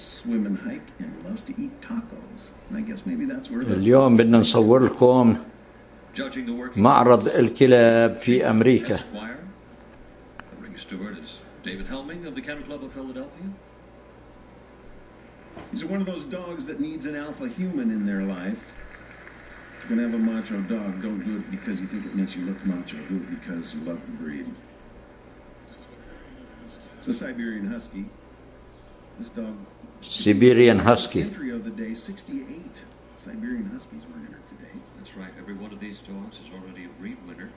swim and hike and loves to eat tacos. And I guess maybe that's where اليوم بدنا نصور لكم معرض الكلاب في أمريكا. The ring steward is David Helming of the Kennel Club of Philadelphia. These are one of those dogs that needs an alpha human in their life. If you're going to have a macho dog, don't do it because you think it makes you look macho. Do it because you love the breed. It's a Siberian Husky. This dog... Siberian Husky. Entry of the day, 68 Siberian Huskies were entered today. That's right. Every one of these dogs is already a breed winner.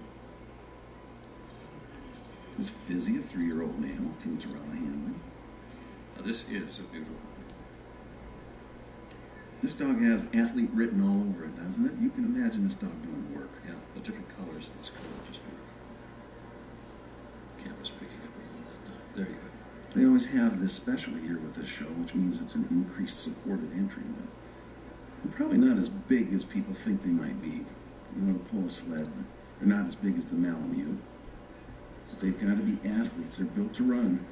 This Fizzy, a 3-year-old male, teams around the handling. Now this is a beautiful breed. This dog has athlete written all over it, doesn't it? You can imagine this dog doing work. Yeah, the different colors in this color are just beautiful. Camera's picking up all of that now. There you go. They always have this special here with this show, which means it's an increased supported entry, but they're probably not as big as people think they might be. You want to pull a sled, but they're not as big as the Malamute. But they've got to be athletes. They're built to run.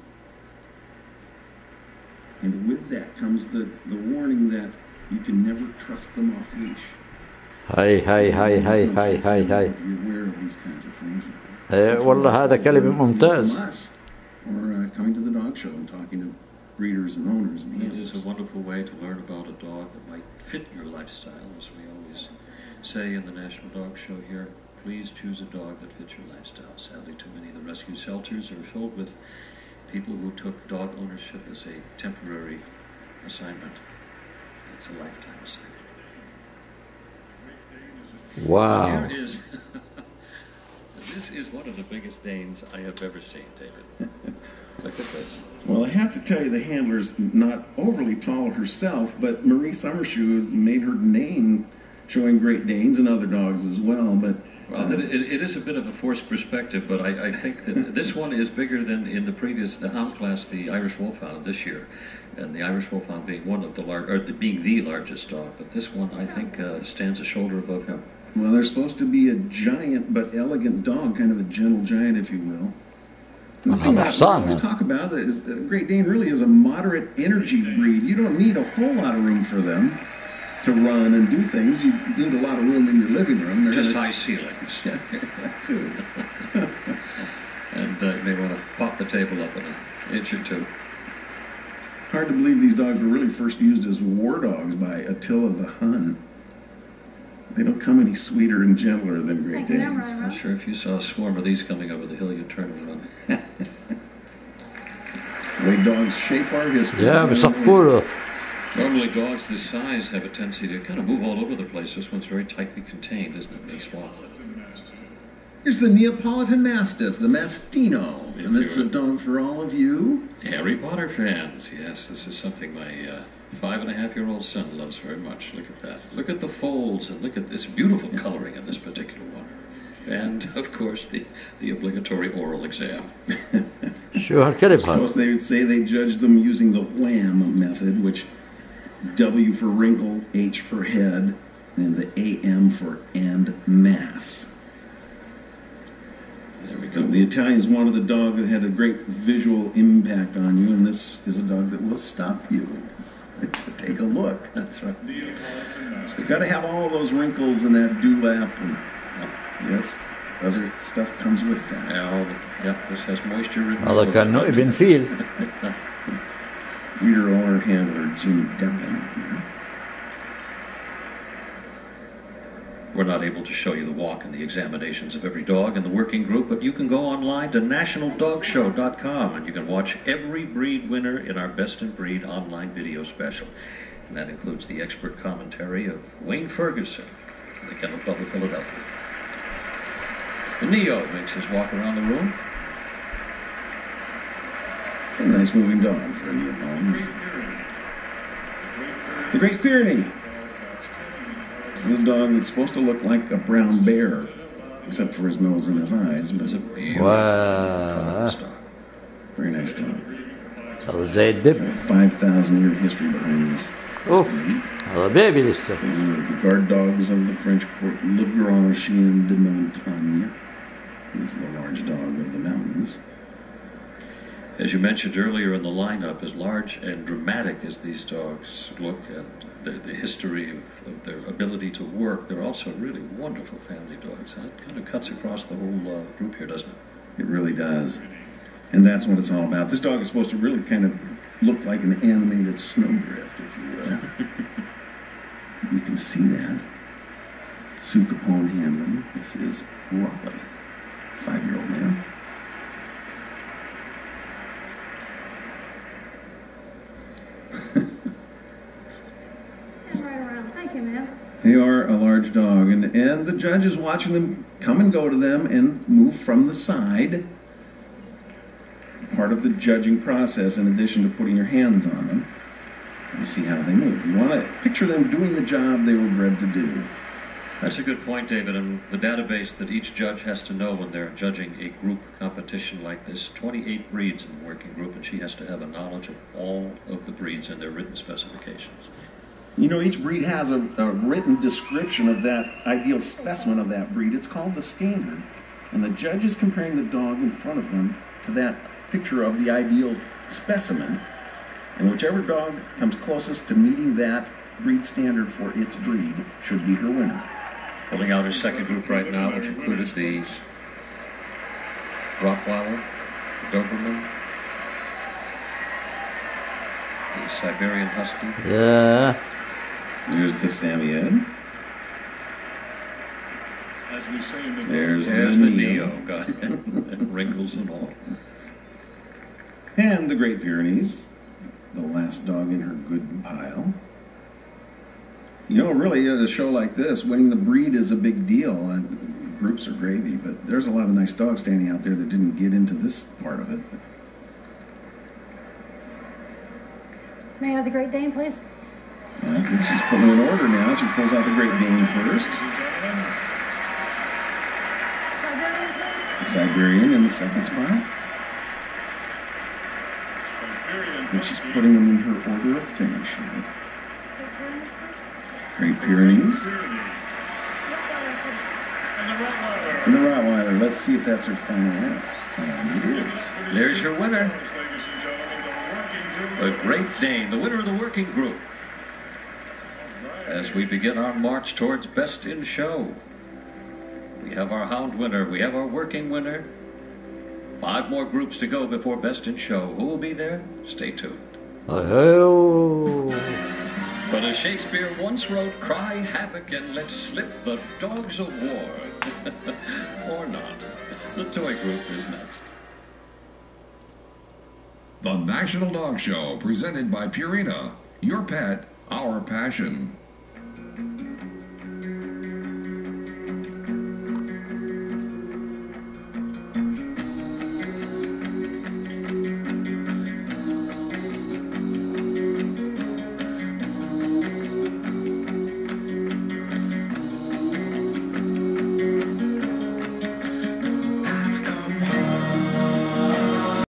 And with that comes the warning that you can never trust them off leash. هاي You're aware of these kinds of things. والله هذا كلب ممتاز. Or coming to the dog show and talking to breeders and owners. And it is a wonderful way to learn about a dog that might fit your lifestyle, as we always say in the National Dog Show here. Please choose a dog that fits your lifestyle. Sadly, too many of the rescue shelters are filled with people who took dog ownership as a temporary assignment. It's a lifetime assignment. Wow. Here is this is one of the biggest Danes I have ever seen, David. Look at this. Well, I have to tell you, the handler's not overly tall herself, but Marie Summershoe made her name showing Great Danes and other dogs as well. But well, it is a bit of a forced perspective, but I think that this one is bigger than in the previous, the hound class, the Irish Wolfhound this year, and the Irish Wolfhound being one of the being the largest dog. But this one, I think, stands a shoulder above him. Well, they're supposed to be a giant but elegant dog, kind of a gentle giant, if you will. The thing I always talk about is that a Great Dane really is a moderate energy breed. You don't need a whole lot of room for them to run and do things. You need a lot of room in your living room. They're just high ceilings. Yeah, that too. And you may want to pop the table up an inch or two. Hard to believe these dogs were really first used as war dogs by Attila the Hun. They don't come any sweeter and gentler than Great Danes. I'm sure if you saw a swarm of these coming over the hill, you'd turn and run. The way dogs shape our history. Yeah, بصفقوله. Normally dogs this size have a tendency to kind of move all over the place. This one's very tightly contained, isn't it? Big small. Here's the Neapolitan Mastiff, the Mastino. And it's a dog for all of you Harry Potter fans. Yes, this is something my 5.5-year-old son loves very much. Look at that. Look at the folds and look at this beautiful coloring in this particular one. And, of course, the obligatory oral exam. شو هالكلب هذا؟ Suppose they would say they judged them using the WHAM method, which W for wrinkle, H for head, and the AM for and mass. There we go. The Italians wanted a dog that had a great visual impact on you, and this is a dog that will stop you to take a look. That's right. You've got to have all those wrinkles and that dewlap. And, yes, other stuff comes with that. Yeah, this has moisture in it. هذا كان ابن فيل. Reader owner handler Jim Devlin. We're not able to show you the walk and the examinations of every dog in the working group, but you can go online to nationaldogshow.com and you can watch every breed winner in our Best in Breed online video special. And that includes the expert commentary of Wayne Ferguson from the Kennel Club of Philadelphia. The Neo makes his walk around the room. It's a nice moving dog for a Neapolitan. The Great Pyrenees. This is a dog that's supposed to look like a brown bear, except for his nose and his eyes. But it's a beautiful very nice dog. هذا زي الدب. 5,000-year history behind this. اوف هذا بيبي لسه. The guard dogs of the French court, Le Grand Chien de Montagne. It's the large dog of the mountains. As you mentioned earlier in the lineup, as large and dramatic as these dogs look and the history of their ability to work, they're also really wonderful family dogs. That kind of cuts across the whole group here, doesn't it? It really does. And that's what it's all about. This dog is supposed to really kind of look like an animated snowdrift, if you will. You can see that. Sue Capone handling. This is Raleigh, 5-year-old man. They are a large dog, and the judge is watching them come and go to them and move from the side. Part of the judging process, in addition to putting your hands on them, you see how they move. You want to picture them doing the job they were bred to do. That's a good point, David, and the database that each judge has to know when they're judging a group competition like this, 28 breeds in the working group, and she has to have a knowledge of all of the breeds and their written specifications. You know, each breed has a written description of that ideal specimen of that breed. It's called the standard. And the judge is comparing the dog in front of them to that picture of the ideal specimen. And whichever dog comes closest to meeting that breed standard for its breed should be her winner. Pulling out her second group right now, which included the Rottweiler, the Doberman, the Siberian Husky. Yeah. There's the Samoyed. As we say in the There's the Neo. Got it. Wrinkles and all. And the Great Pyrenees, the last dog in her good pile. You know, really, at a show like this, winning the breed is a big deal. Groups are gravy, but there's a lot of nice dogs standing out there that didn't get into this part of it. May I have the Great Dane, please? I think she's putting them in order now. She pulls out the Great Dane first. Siberian, please? The Siberian in the second spot. I think she's putting them in her order of finish here. Great Pyrenees. And the Rottweiler. Let's see if that's her final one. And it is. There's your winner. The Great Dane, the winner of the working group. As we begin our march towards Best in Show, we have our hound winner, we have our working winner. 5 more groups to go before Best in Show. Who will be there? Stay tuned. Oh. But as Shakespeare once wrote, cry havoc and let slip the dogs of war. Or not. The toy group is next. The National Dog Show, presented by Purina. Your pet, our passion.